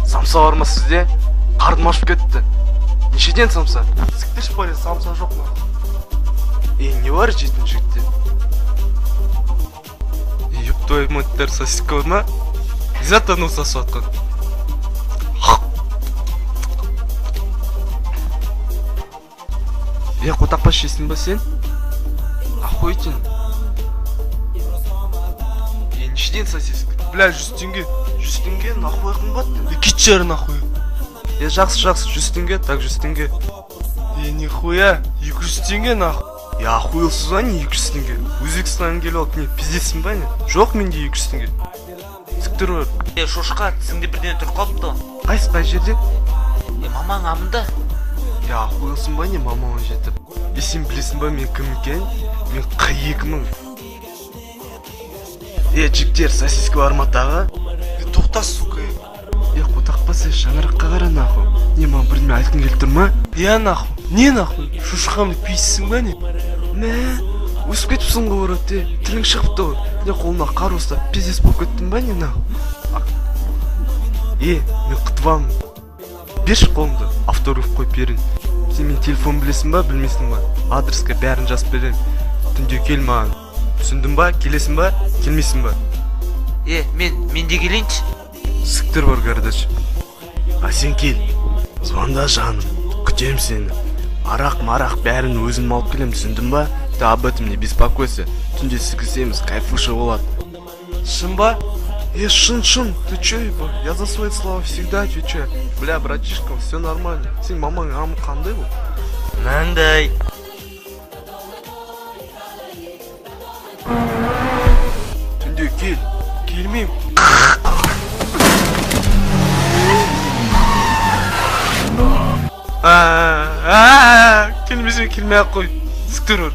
Самса бар ма сізде? Қарным ашып кетті. Нешеден самса? Сіктеш бар, самса жоқ ма? Не бар жейтін жігітте? Еп твою маттар, сосиска бар ма? Зат анау сасып атқан. Қотақпа шесін ба сен? Охуетен. Нешеден сосиска? Бля, 100 теңге. 100 теңге, нахуй қымбат? Кит жары нахуй. Жақсы, 100 теңге, так 100 теңге. Нихуя, 200 теңге нахуй. Охуелсіз ба не 200 теңге? Өзбекстаннан келіп алып, не, пиздесің ба не? Жоқ менде 200 теңге. Сіктір бар. Шошқа, тізіңде бірден тұрып қалыпты. Қай жерде? Мамаң амында. Охуелсің ба не мамаң жетіп? Сен білесің ба мен кім екен? Мен Q2000. Жігіттер, сосиска бар ма тағы? Тоқта, сука. Қотақпа сен шаңыраққа қара нахуй. Не, маған бірдеме айтқың келіп тұр ма? Нахуй. Не нахуй? Шошқамды пейсің ба не? Мә, өсіп кетіпсің ғой ұры, тілің шығыпты ғой. Не қолына қар ұстап, пиздес болып кеттің ба не нахуй? Мен құтывамын. Берші қолымды, автограф қойып берін. Сен мен телефон білесің ба, білмесің ба? Адреске бәрін жазып берем. Түнде кел маған. Түсіндің ба, келесің ба, келмейсің ба? Мен де келейінші. Сіктір бар кардач. Сен кел. Звонда жаным, күтем сені. Арақ бәрін өзім алып келем, түсіндің ба? Ты об этом не беспокойся. Түнде сігісеміз, кайфуша болады. Шын ба? Шын, ты чё, еба? Я за свои слова всегда отвечаю. Бля, братишка, все нормально. Сен мамаң амы қандай бұл? Маңдай. Түнде кел. Келмейм. Келмесе келмей ақ қой. Сіктір бар.